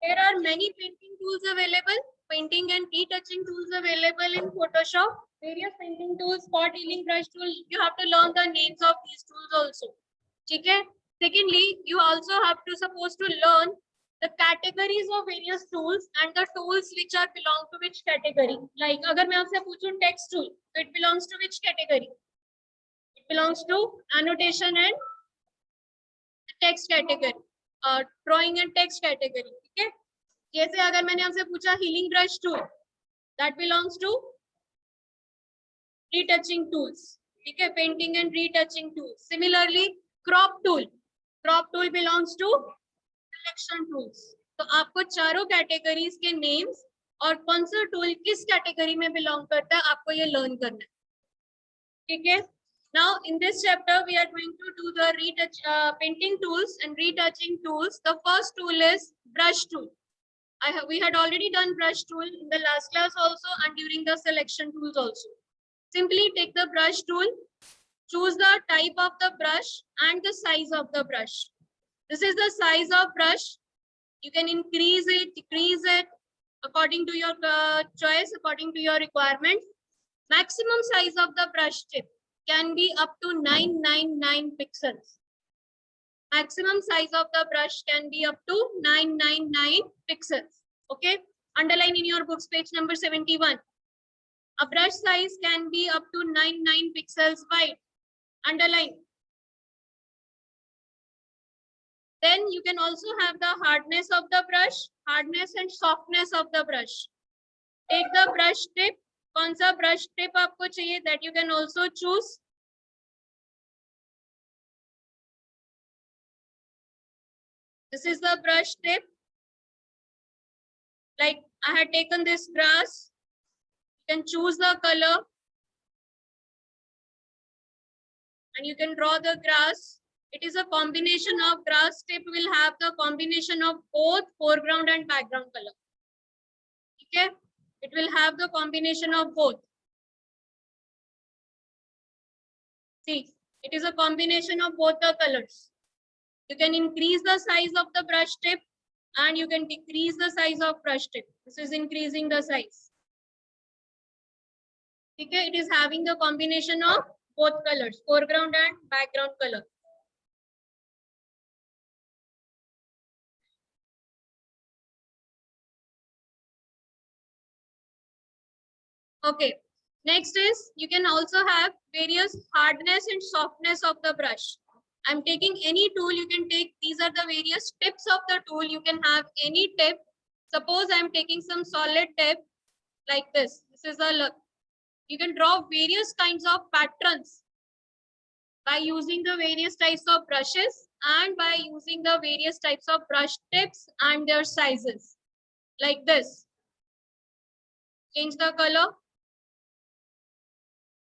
There are many painting tools available, painting and retouching tools available in Photoshop. Various painting tools, spot healing brush tool. You have to learn the names of these tools also. Okay. Secondly, you also have to supposed to learn the categories of various tools and the tools which are belong to which category. Like, अगर मैं आपसे पूछूं text tool, so it belongs to which category? It belongs to annotation and text category. Drawing and text category. ठीक है? जैसे अगर मैंने आपसे पूछा healing brush tool, that belongs to retouching tools. ठीक है? Painting and retouching tools. Similarly, crop tool belongs to selection tools. तो आपको चारों कैटेगरीज के नेम्स और कौन सा टूल किस कैटेगरी में बिलोंग करता है आपको ये लर्न करना है. ठीक है? Now in this chapter we are going to do the painting tools and retouching tools. The first tool is brush tool. We had already done brush tool in the last class also and during the selection tools also. Simply take the brush tool, choose the type of the brush and the size of the brush. This is the size of brush. You can increase it, decrease it according to your choice, according to your requirement. Maximum size of the brush tip can be up to 999 pixels. Maximum size of the brush can be up to 999 pixels. Okay, underline in your books page number 71. A brush size can be up to 99 pixels wide. Underline. Then you can also have the hardness of the brush, hardness and softness of the brush. Take the brush tip. कौन सा brush tip आपको चाहिए, that you can also choose. This is the brush tip. Like I had taken this grass. You can choose the color and you can draw the grass. It is a combination of grass tip will have the combination of both foreground and background color. Okay, it will have the combination of both. See, it is a combination of both the colors. You can increase the size of the brush tip and you can decrease the size of brush tip. This is increasing the size. Okay, it is having the combination of both colors, foreground and background color. Okay, next is you can also have various hardness and softness of the brush. I'm taking any tool you can take. These are the various tips of the tool. You can have any tip. Suppose I'm taking some solid tip like this. This is a, you can draw various kinds of patterns by using the various types of brushes and by using the various types of brush tips and their sizes like this. Change the color.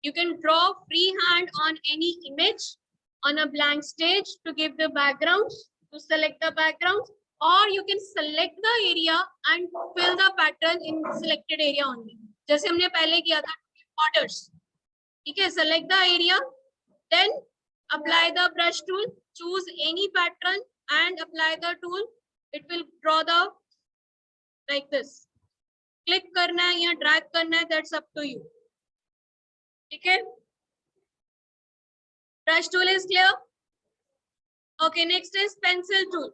You can draw freehand on any image on a blank stage to give the backgrounds, to select the backgrounds, or you can select the area and fill the pattern in selected area only. जैसे हमने पहले किया था borders. ठीक है, select the area, then apply the brush tool, choose any pattern and apply the tool. It will draw the like this. Click करना है या drag करना है, that's up to you. ठीक है, brush tool is clear. Okay, next is pencil tool.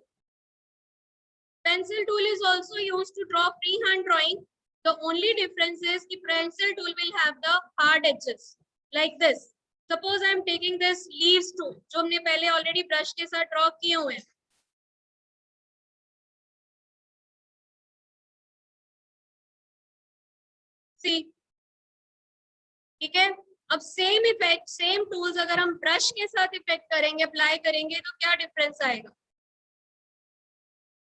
Pencil tool is also used to draw freehand drawing. The only difference is the pencil tool will have the hard edges like this. Suppose I am taking this leaves tool, जो हमने पहले already brush के साथ draw किए हुए हैं. See, ठीक है. अब सेम इफेक्ट, सेम टूल्स अगर हम ब्रश के साथ इफेक्ट करेंगे, अप्लाई करेंगे, तो क्या डिफरेंस आएगा?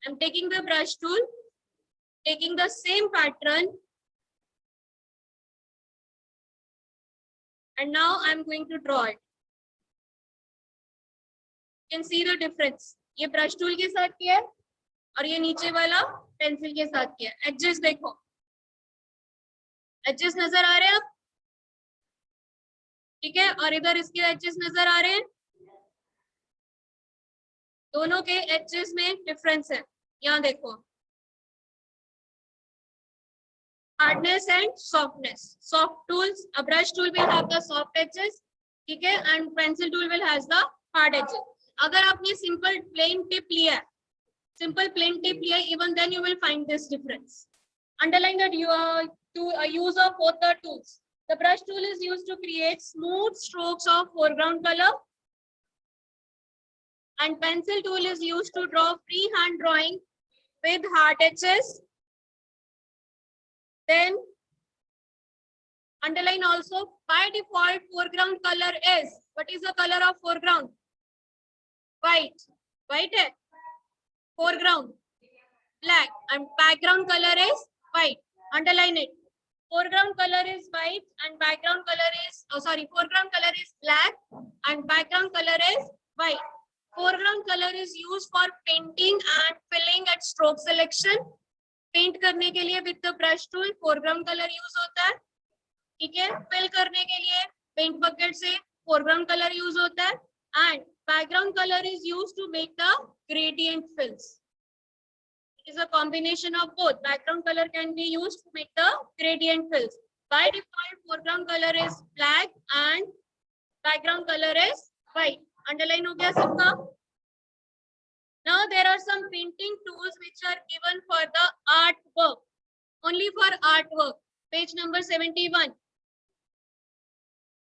I'm taking the brush tool, taking the same pattern, and now I'm going to draw it. You can see the difference. ये brush tool के साथ किया है और ये नीचे वाला पेंसिल के साथ किया है. Edges देखो, edges नजर आ रहे हैं अब? ठीक है, और इधर इसके एजेस नजर आ रहे हैं. दोनों के एजेस में डिफरेंस है. यहाँ देखो, hardness and softness. Soft tools, a brush tool will have the soft edges, ठीक है, and pencil tool will has the hard edges. अगर आपने simple plain tip लिया है, simple plain tip लिया है, even then you will find this difference. Underline that you are to use of both the tools. The brush tool is used to create smooth strokes of foreground color, and pencil tool is used to draw freehand drawing with hard edges. Then underline also, by default foreground color is, what is the color of foreground? White. White है foreground, black, and background color is white. Underline it. Foreground color is white and background color is, foreground color is black and background color is white. Foreground color is used for painting and filling at stroke selection. Paint करने के लिए with the brush tool foreground colour use होता है, ठीक है. Fill करने के लिए पेंट बकेट से फोरग्राउंड कलर यूज होता है, and background colour is used to make the gradient fills. It is a combination of both. Background colour can be used to make the gradient fills. By default foreground colour is black and background colour is white. Underline हो गया सबका. Now there are some painting tools which are given for the artwork, only for artwork. Page number 71.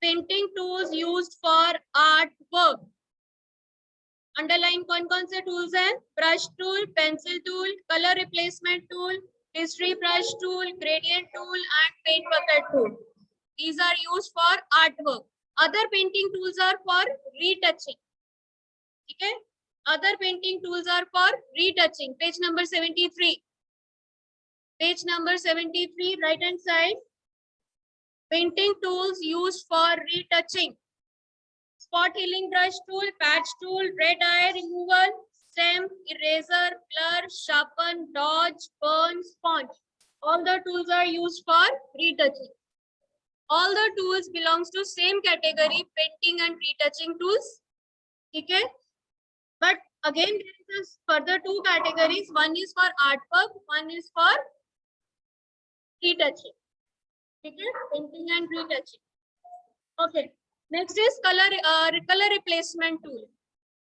Painting tools used for artwork. Underline कौन-कौन से tools हैं? Brush tool, pencil tool, color replacement tool, history brush tool, gradient tool, and paint bucket tool. These are used for artwork. Other painting tools are for retouching. ठीक है? Other painting tools are for retouching. Page number 73. Page number 73, right hand side. Painting tools used for retouching. Spot healing brush tool, patch tool, red eye removal, stamp, eraser, blur, sharpen, dodge, burn, sponge. All the tools are used for retouching. All the tools belongs to same category, painting and retouching tools. Okay? But again, there is further two categories. One is for artwork, one is for retouching. Okay, painting and retouching. Okay. Next is color replacement tool.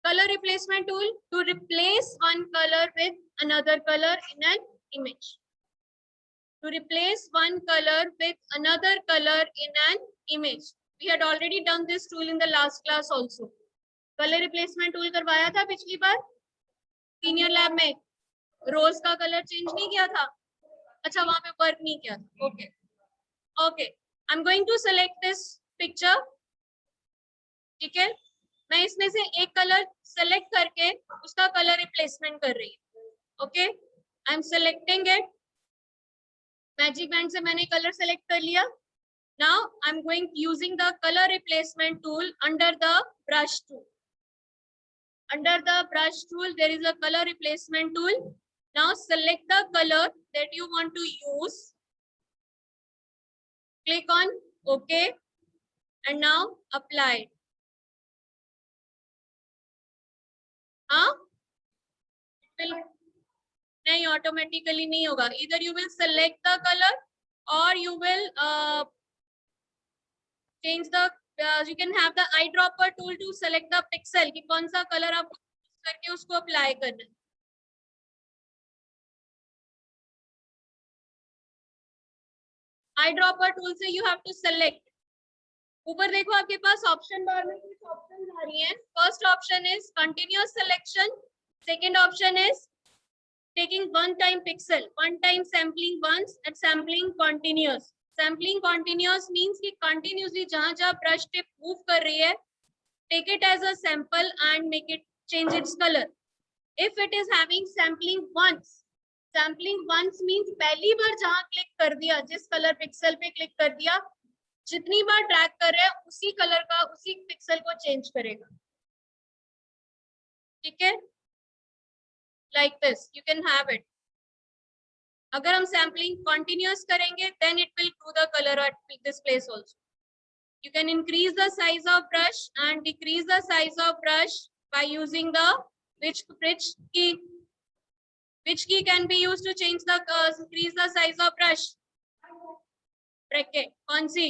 Color replacement tool to replace one color with another color in an image. To replace one color with another color in an image. We had already done this tool in the last class also. Colour replacement tool करवाया था पिछली बार senior lab में. रोज का colour change नहीं किया था. अच्छा, वहां पे वर्क नहीं किया था. Okay okay, I am going to select this picture. ठीक है, मैं इसमें से एक कलर सेलेक्ट करके उसका कलर रिप्लेसमेंट कर रही हूँ. Okay, I M selecting it. Magic band से मैंने कलर सेलेक्ट कर लिया. Now I am going using the colour replacement tool under the brush tool. Under the brush tool, there is a color replacement tool. Now select the color that you want to use. Click on OK and now apply. It will नहीं, automatically नहीं होगा. Either you will select the color or you will change the you can have the eyedropper tool to select the pixel कि कौन सा colour आप करके उसको apply करना है. eyedropper tool से you have to select. ऊपर देखो आपके पास ऑप्शन बार में कुछ ऑप्शन आ रही हैं. First option is continuous selection. Second option is taking one time pixel, one time sampling once and sampling continuous. Sampling continuous means कि continuously जहाँ जहाँ brush tip move कर रही है, take it as a sample and make it change its color. If it is having sampling once means पहली बार जहाँ click कर दिया, जिस कलर पिक्सल पे क्लिक कर दिया, जितनी बार ड्रैग कर रहे हैं उसी कलर का उसी पिक्सल को चेंज करेगा. ठीक है, like this you can have it. अगर हम सैम्पलिंग कंटिन्यूअस करेंगे then it will do the color at this place also. You can increase the size of brush and decrease the size of brush by using the which key can be used to change the increase the size of brush. Bracket कौन सी,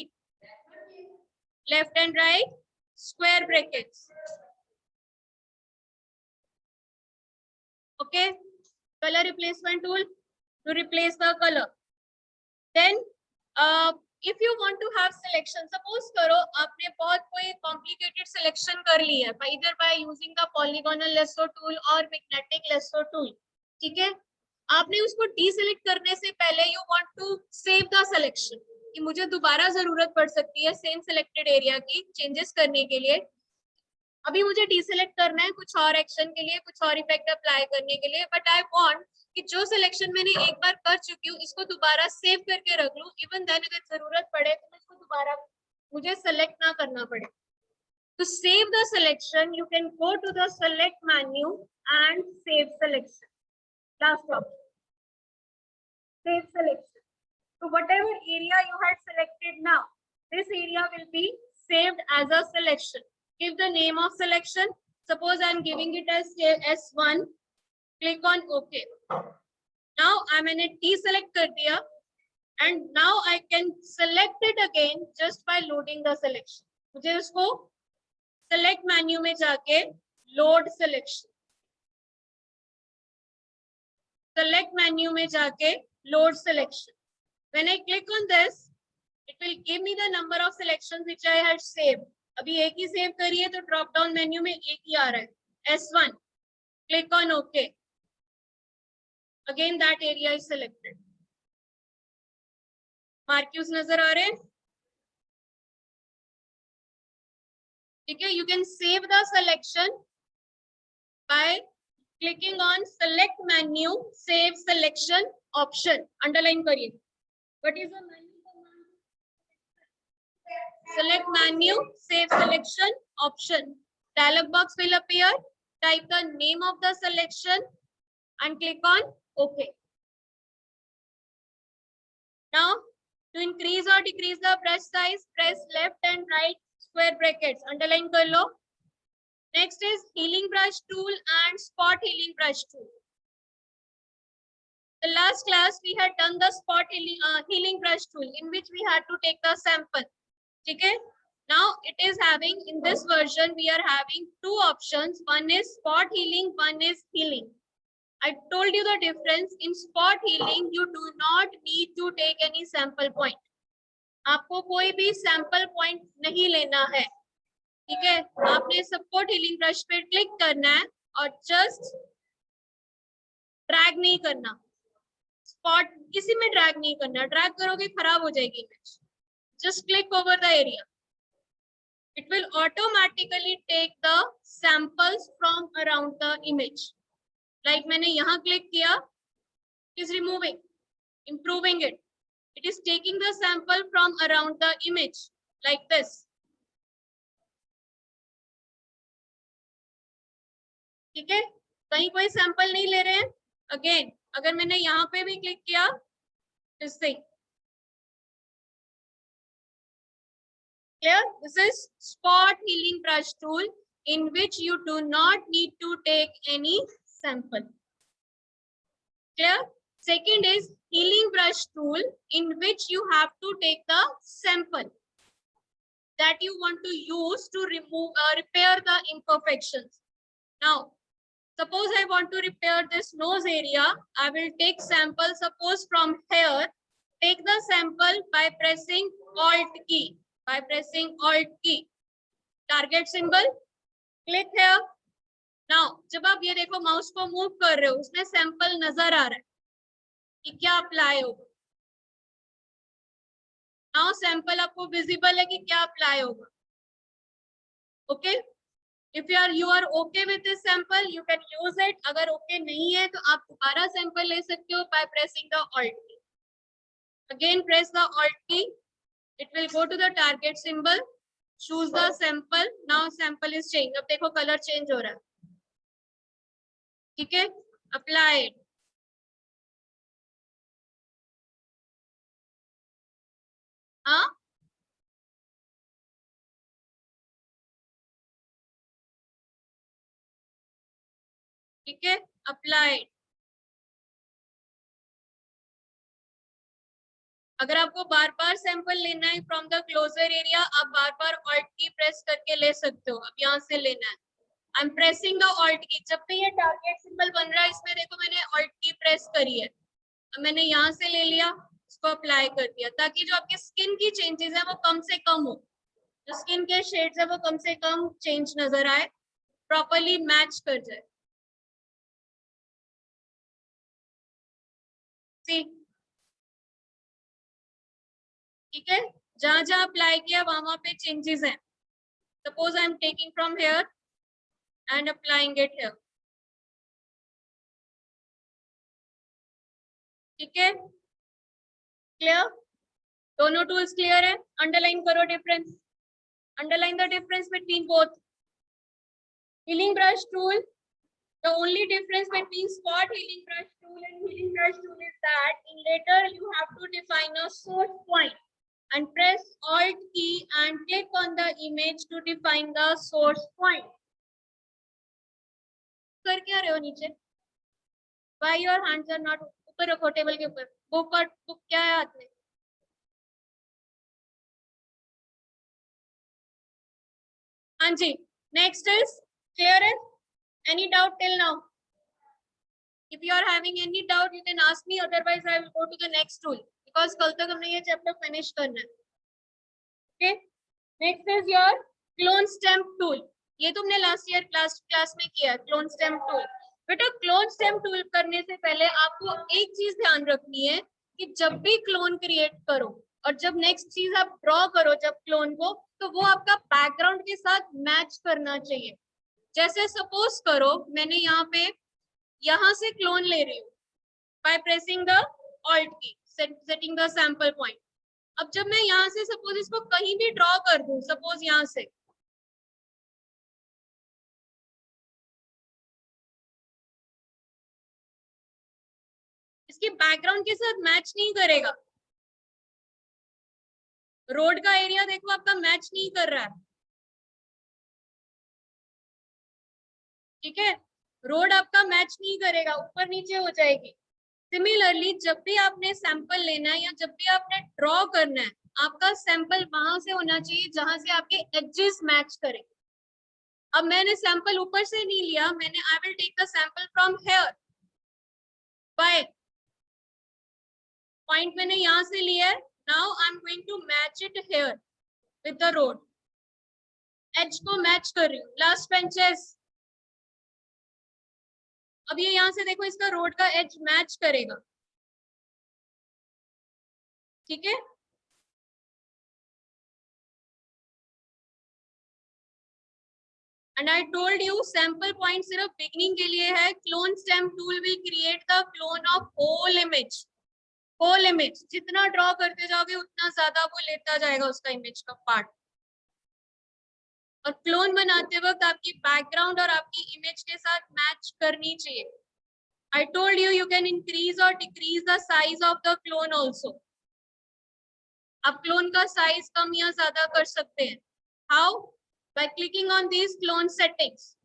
left and right square brackets. Okay, color replacement tool to replace the color. Then if you want to have selection, suppose करो आपने बहुत कोई complicated selection कर ली है either by using the polygonal lasso tool or magnetic lasso tool. ठीक है, आपने उसको deselect करने से पहले you want to save the selection कि मुझे दोबारा जरूरत पड़ सकती है same selected area की changes करने के लिए. अभी मुझे डीसेलेक्ट करना है कुछ और एक्शन के लिए, कुछ और इफेक्ट अप्लाई करने के लिए, बट आई वांट कि जो सिलेक्शन मैंने एक बार कर चुकी हूँ इसको दोबारा सेव करके रख लूं. इवन देन अगर जरूरत पड़े तो इसको दोबारा मुझे सेलेक्ट ना करना पड़े. To save the selection, you can go to the select menu and save selection. Last option, save selection. So whatever area you had selected now, this area will be saved as a selection. Give the name of selection. Suppose I am giving it as S1. Click on OK. Now मैंने deselect कर दिया, and now I can select it again just by loading the selection. मुझे उसको select menu में जाके load selection. Select menu में जाके load selection. When I click on this, it will give me the number of selections which I had saved. अभी एक ही save करी है तो ड्रॉप डाउन मेन्यू में एक ही आ रहा है, S1. Click on okay. Again that area is selected. Marquees नजर आ रहे हैं? ठीक है, you can save the selection by clicking on select menu, save selection option. Underline करिए. What is the menu? Select menu, save selection option. Dialog box will appear. Type the name of the selection and click on OK. Now, to increase or decrease the brush size, press left and right square brackets. Underline kar lo. Next is healing brush tool and spot healing brush tool. The last class we had done the spot healing brush tool in which we had to take the sample. Okay. Now it is having, in this version we are having two options. One is spot healing, one is healing. I told you the difference. In spot healing you do not need to take any sample point. आपको कोई भी sample point नहीं लेना है. ठीक है, आपने spot healing brush पे क्लिक करना है और just ड्रैग नहीं करना. स्पॉट किसी में ड्रैग नहीं करना. ड्रैग करोगे खराब हो जाएगी image. Just click over the area. It will automatically take the samples from around the image. Like मैंने यहाँ click किया, it is removing, improving it. It is taking the sample from around the image like this. ठीक है, कहीं कोई sample नहीं ले रहे हैं. Again, अगर मैंने यहाँ पे भी click किया, this thing. Clear? This is spot healing brush tool in which you do not need to take any sample. Clear? Second is healing brush tool in which you have to take the sample that you want to use to remove repair the imperfections. Now, suppose I want to repair this nose area. I will take sample. Suppose from here, take the sample by pressing Alt key. By pressing Alt key, target symbol, click here. Now, जब आप ये देखो mouse को move कर रहे हो, उसमें sample नजर आ रहा है कि क्या अप्लाई होगा. नाउ सैंपल आपको विजिबल है कि क्या अप्लाई होगा. Okay, if you are okay with this sample, you can use it. अगर okay नहीं है तो आप दोबारा सैंपल ले सकते हो by pressing the Alt key. Again press the Alt key. It will go to the target symbol. Choose the sample. Now sample is changing. अब देखो color change हो रहा है. ठीक है, apply it. हाँ, ठीक है, apply it. अगर आपको बार बार सैंपल लेना है फ्रॉम द क्लोजर एरिया, आप बार बार ऑल्ट की प्रेस करके ले सकते हो। अब यहाँ से लेना है, I am pressing the alt की। जब भी ये टारगेट सिंबल बन रहा है, इसमें देखो मैंने ऑल्ट की प्रेस करी है। अब मैंने यहाँ से ले लिया, इसको अप्लाई कर दिया, ताकि जो आपके स्किन की चेंजेस है वो कम से कम हो, जो स्किन के शेड्स है वो कम से कम चेंज नजर आए, प्रॉपरली मैच कर जाए। ठीक है, जहां जहां अप्लाई किया वहां वहां पे चेंजेस हैं। Suppose I am taking from here and applying it here. ठीक है, क्लियर? दोनों टूल्स क्लियर है? अंडरलाइन करो difference, underline the difference between both. Healing brush tool, the only difference between spot healing brush tool and healing brush tool is that in later you have to define a source point and press alt key and click on the image to define the source point. कर क्या रहे हो नीचे? Why your hands are not ऊपर रखो, table के ऊपर। Book क्या है हाथ में? हाँ जी, next is clear है? Any doubt till now? If you are having any doubt, you can ask me. Otherwise, I will go to the next tool because कल तक हमने ये चैप्टर फिनिश करना है। Okay. Next is your clone stamp tool. ये तुमने last year class में किया, क्लोन स्टैम्प टूल। बेटा क्लोन स्टैम्प टूल करने से पहले आपको एक चीज ध्यान रखनी है कि जब भी क्लोन क्रिएट करो और जब नेक्स्ट चीज आप ड्रॉ करो जब क्लोन को, तो वो आपका बैकग्राउंड के साथ मैच करना चाहिए। जैसे सपोज करो मैंने यहाँ से क्लोन ले रही हूँ बाय प्रेसिंग द ऑल्ट की, सेटिंग द सैंपल पॉइंट। अब जब मैं यहाँ से सपोज इसको कहीं भी ड्रॉ कर दूं, सपोज यहाँ से, इसके बैकग्राउंड के साथ मैच नहीं करेगा। रोड का एरिया देखो आपका मैच नहीं कर रहा है। ठीक है, रोड आपका मैच नहीं करेगा, ऊपर नीचे हो जाएगी। सिमिलरली जब भी आपने सैंपल लेना है या जब भी आपने ड्रॉ करना है, आपका सैंपल वहां से होना चाहिए जहां से आपके एजेस मैच करें। अब मैंने सैंपल ऊपर से नहीं लिया, मैंने I will take the sample from here by point, मैंने यहां से लिया है। Now I am going to match it here with the road, edge को मैच कर रही हूँ। लास्ट बेंचेस, अब ये यहां से देखो इसका रोड का एज मैच करेगा। ठीक है, and I told you sample point सिर्फ बिगनिंग के लिए है। Clone stamp tool will create the clone of whole image. Whole image जितना ड्रॉ करते जाओगे उतना ज्यादा वो लेता जाएगा उसका इमेज का पार्ट। और क्लोन बनाते वक्त आपकी बैकग्राउंड और आपकी इमेज के साथ मैच करनी चाहिए। I told you you can increase or decrease the size of the clone also. आप क्लोन का साइज कम या ज्यादा कर सकते हैं। How? By clicking on these clone settings.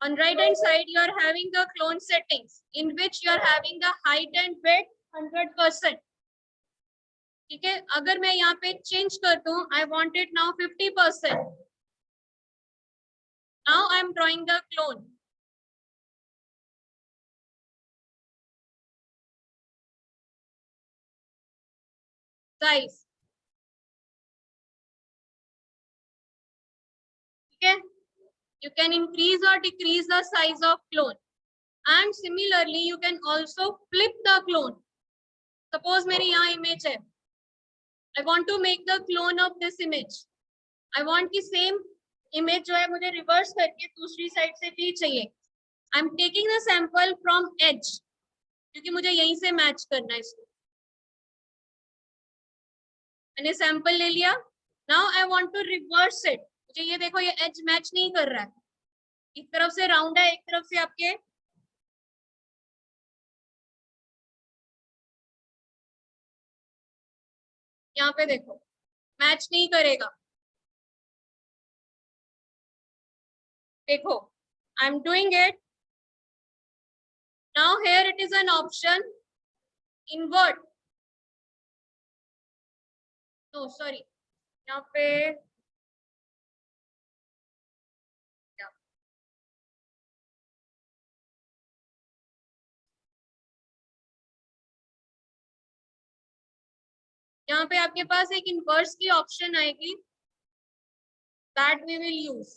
On right hand side you are having the clone settings in which you are having the height and width 100%. ठीक है, अगर मैं यहाँ पे चेंज कर दूं, I want it now 50%. Now I am drawing the clone. Size. ठीक है, you can increase or decrease the size of clone. And similarly you can also flip the clone. Suppose मेरी यहाँ image है, I want to make the clone of this image. I want कि same image जो है मुझे reverse करके दूसरी side से भी चाहिए। I'm taking the sample from edge क्योंकि मुझे यहीं से match करना है इसको। मैंने sample ले लिया। Now I want to reverse it. मुझे ये देखो ये edge match नहीं कर रहा है, एक तरफ से round है, एक तरफ से आपके यहाँ पे देखो मैच नहीं करेगा। देखो I am doing it. Now here it is an option invert. No sorry, यहाँ पे यहाँ पे आपके पास एक इनवर्स की ऑप्शन आएगी, that we will use.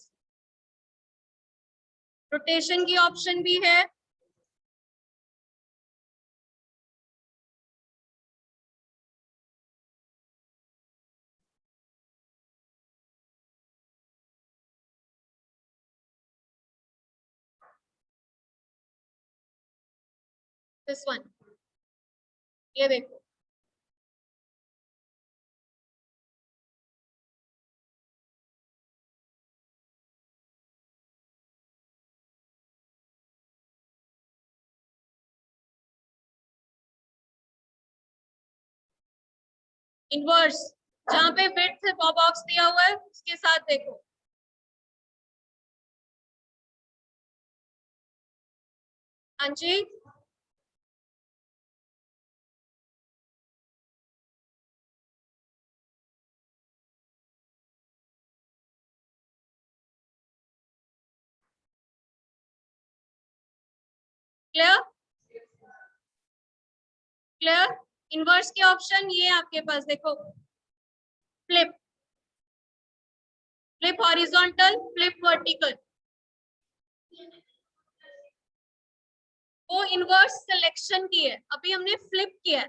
Rotation की ऑप्शन भी है, दिस वन, ये देखो। इनवर्स जहाँ पे विड्थ बॉक्स दिया हुआ है उसके साथ देखो। हाँ जी, क्लियर क्लियर। इनवर्स के ऑप्शन ये आपके पास देखो, flip, flip horizontal, flip vertical. वो इनवर्स सिलेक्शन की है, अभी हमने फ्लिप किया है,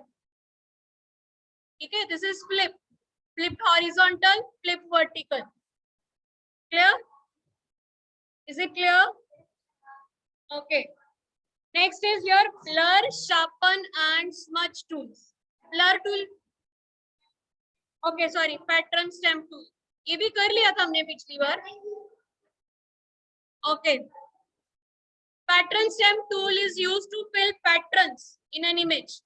ठीक है। This is flip, flip horizontal, flip vertical. Clear, is it clear? Okay, next is your blur, sharpen and smudge tools. blur tool, okay sorry, pattern stamp tool, ये भी कर लिया था हमने पिछली बार। Okay, pattern stamp tool is used to fill patterns in an image.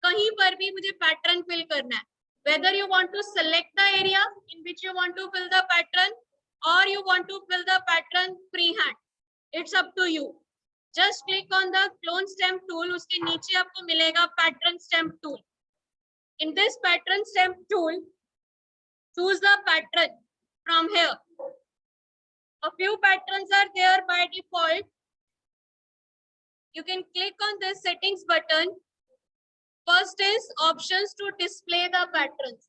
कहीं पर भी मुझे पैटर्न फिल करना है, whether you want to select the area in which you want to fill the pattern or you want to fill the pattern freehand, it's up to you. Just click on the clone stamp tool, उसके नीचे आपको मिलेगा pattern stamp tool. In this pattern stamp tool, choose the pattern from here. A few patterns are there by default. You can click on this settings button. First is options to display the patterns.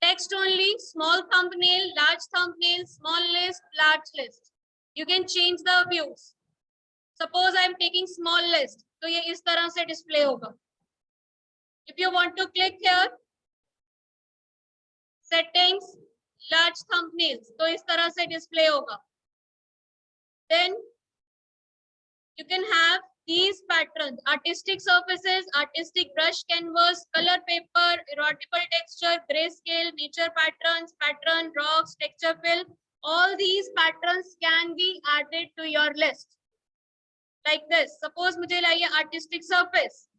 Text only, small thumbnail, large thumbnail, small list, large list. You can change the views. Suppose I am taking small list, तो ये इस तरह से display होगा. If you want to click here, settings, large thumbnails, तो इस तरह से display होगा. Then you can have these patterns: artistic surfaces, artistic brush canvas, color paper, erodible texture, grayscale, nature patterns, pattern, rocks, texture fill. All these patterns can be added to your list. Like this, suppose मुझे चाहिए artistic surface.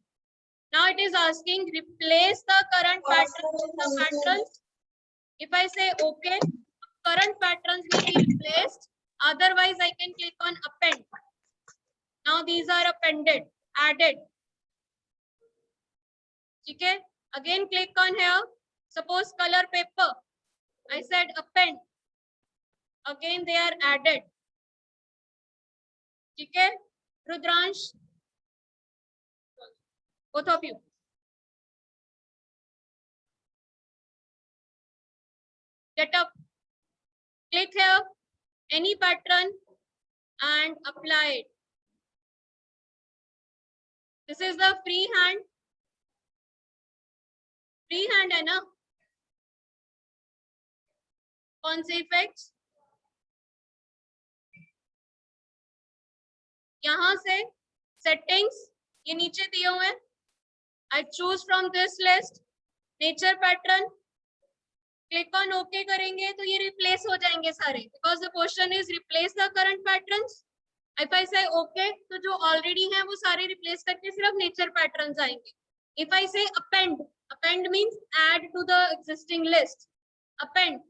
Now it is asking replace the current pattern with the pattern. If I say okay, current patterns will be replaced. Otherwise, I can click on append. Now these are appended, added. Okay. Again click on here. Suppose color paper. I said append. Again they are added. Okay. Rudransh, both of you. Get up. Click here. Any pattern and apply it. This is the freehand. Freehand है ना? कौन से effects? यहाँ से settings, ये नीचे दिए हुए हैं. I choose from this list nature pattern. Click on OK करेंगे तो ये replace हो जाएंगे सारे, because the question is replace the current patterns. If I say OK, तो जो already हैं वो सारे replace करके सिर्फ nature patterns आएंगे. If I say append, append means add to the existing list. Append,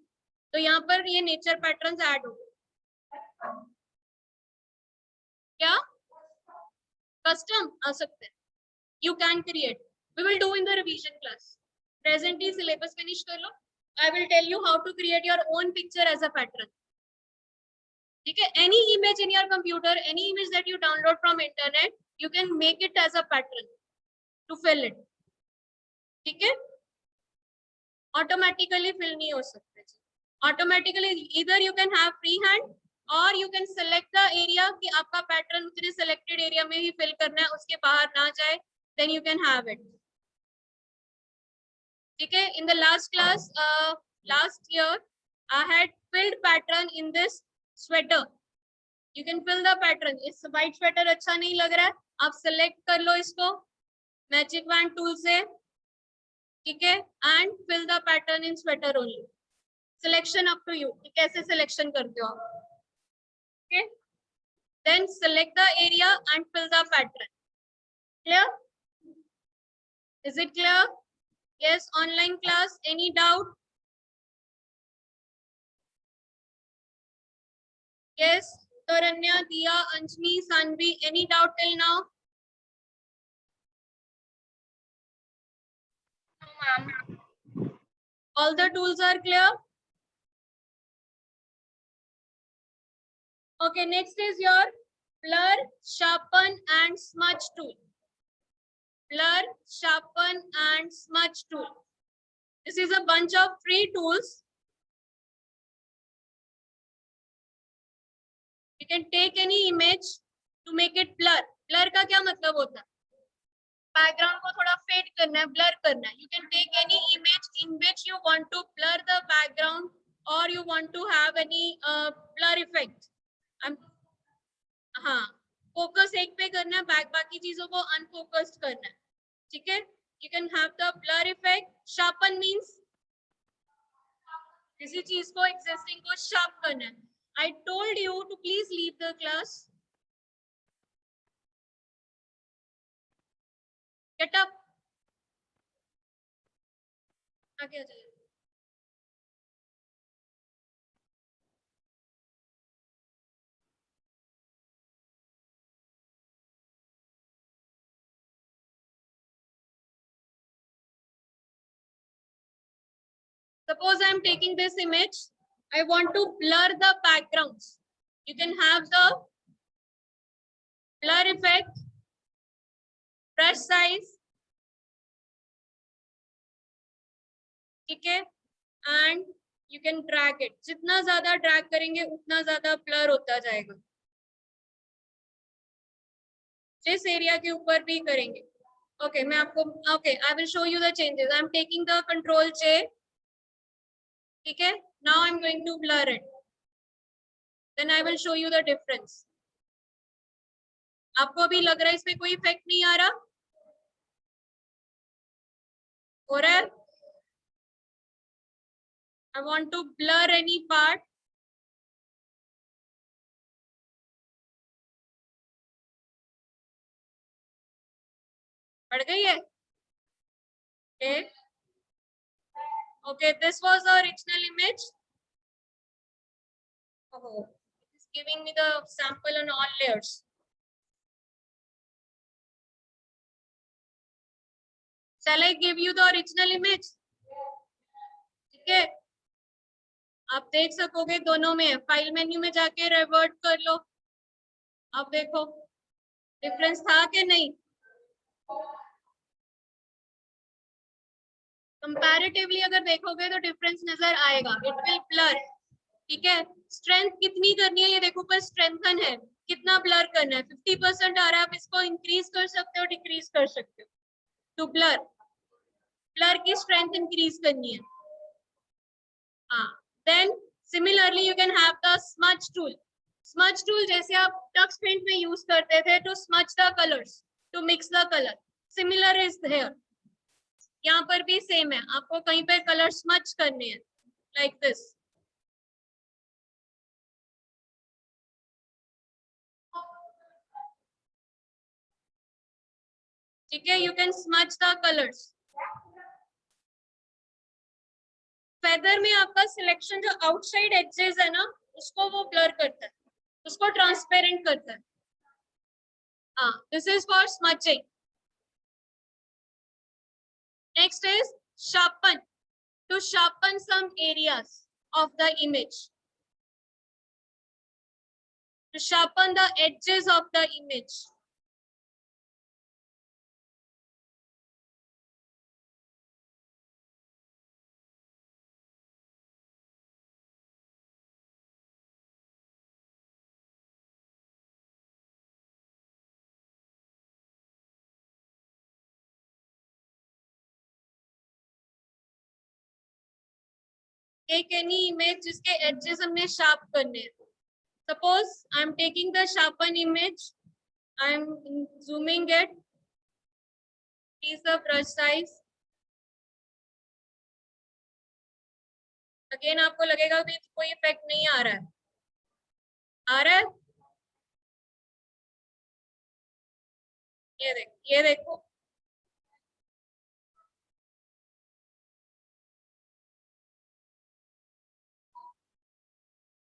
तो यहाँ पर ये nature patterns add हो गए. क्या custom आ सकते हैं? You can create. We will do in the revision class. Present he syllabus finish कर लो. I will tell you how to create your own picture as a pattern. ठीक है? Any image in your computer, any image that you download from internet, you can make it as a pattern to fill it. ठीक है? Automatically fill नहीं हो सकते. Automatically either you can have freehand or you can select the area कि आपका pattern उतने selected area में ही fill करना है, उसके बाहर ना जाए, then you can have it. ठीक है? In the last class, last year, I had filled pattern in this sweater. You can fill the pattern. इस white sweater अच्छा नहीं लग रहा है, आप select कर लो इसको magic wand tool से, ठीक है? And fill the pattern in sweater only. Selection up to you. कि कैसे selection करते हो आप? Okay? Then select the area and fill the pattern. Clear? Is it clear? Yes, online class. Any doubt? Yes, Taranya, Diya, Anjani, Sanvi. Any doubt till now? No, ma'am. All the tools are clear? Okay, next is your blur, sharpen and smudge tool. Blur, sharpen and smudge tool. This is a bunch of free tools. You can take any image to make it blur. Blur का क्या मतलब होता है? Background को थोड़ा fade करना है, blur करना है. You can take any image in which you want to blur the background or you want to have any blur effect. हाँ, focus एक पे करना है, बाकी चीजों को unfocused करना है. ठीक है? You can have the blur effect. Sharpen means किसी चीज को existing को sharp करना है. I told you to please leave the class. Get up. आगे आ जाइए. Suppose I am taking this image. I want to blur the backgrounds. You can have the blur effect, brush size, ठीक है? And you can drag it. जितना ज़्यादा drag करेंगे, उतना ज़्यादा blur होता जाएगा. जिस area के ऊपर भी करेंगे. Okay, मैं आपको okay, I will show you the changes. I am taking the Control J. ठीक है? Now I am going to blur it. Then I will show you the difference. आपको अभी लग रहा है इसमें कोई इफेक्ट नहीं आ रहा? हो रहा है? I want to blur any part. बढ़ गई है? Okay. Okay, this was the original image. Oh, it is giving me the sample on all layers. Shall I give you the original image? ठीक है? आप देख सकोगे दोनों में. फाइल मेन्यू में जाके रिवर्ट कर लो. अब देखो डिफरेंस था कि नहीं? कंपैरेटिवली अगर देखोगे तो डिफरेंस नजर आएगा. It will blur. ठीक है? स्ट्रेंथ कितनी करनी है ये देखो, पर स्ट्रेंथन है. कितना ब्लर करना है? 50% आ रहा है. आप इसको इंक्रीज कर सकते हो, डिक्रीज कर सकते हो. टू ब्लर, ब्लर की स्ट्रेंथ इंक्रीज करनी है. हाँ. Then similarly you can have the smudge tool. Smudge tool जैसे आप tux paint में यूज करते थे to smudge the colors, to mix the color. Similar is here. यहाँ पर भी सेम है. आपको कहीं पे कलर स्मच करने हैं like this. ठीक है? You can smudge the colors. Feather में आपका सिलेक्शन जो आउटसाइड एजेस है ना, उसको वो ब्लर करता है, उसको ट्रांसपेरेंट करता है. हाँ, this is for smudging. Next is sharpen. to sharpen some areas of the image. To sharpen the edges of the image. Take any image जिसके edges हमने sharp करने हैं. Suppose I am taking the sharpen image. I am zooming it. Increase the brush size. Again आपको लगेगा कि कोई effect नहीं आ रहा है. आ रहा है? ये देखो.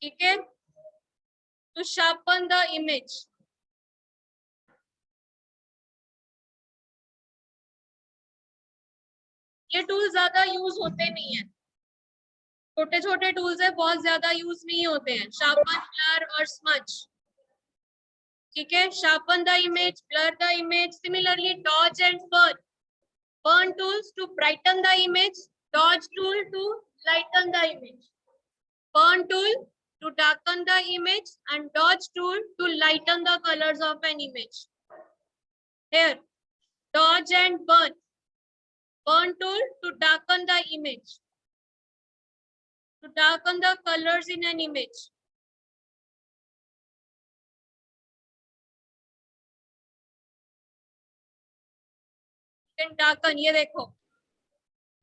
ठीक है? To sharpen the image. ये टूल ज्यादा यूज होते नहीं है. छोटे छोटे टूल्स है, बहुत ज्यादा यूज नहीं होते हैं. शार्पन, ब्लर और स्मज. ठीक है? Sharpen the image, blur the image. Similarly dodge and burn. Burn tools to brighten the image. Dodge tool to lighten the image. Burn tool to darken the image and dodge tool to lighten the colors of an image. Here, dodge and burn. Burn tool to darken the image. To darken the colors in an image. You can darken, ये देखो.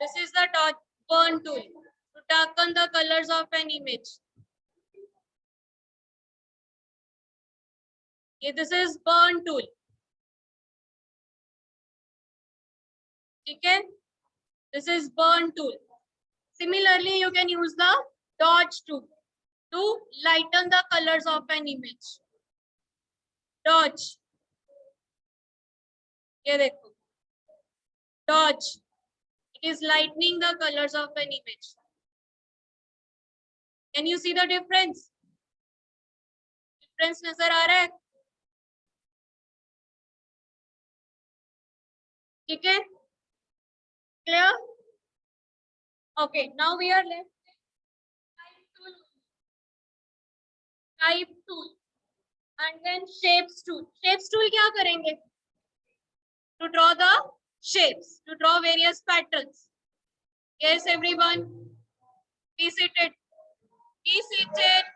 This is the burn tool to darken the colors of an image. This is burn tool. Okay, this is burn tool. Similarly, you can use the dodge tool to lighten the colors of an image. Dodge. ये देखो. Dodge. It is lightening the colors of an image. Can you see the difference? Difference नजर आ रहा है? ठीक है? Clear? Okay, now we are left with type tool and then shapes tool. Shapes tool क्या करेंगे? To draw the shapes, to draw various patterns. Yes, everyone. Be seated. Be seated.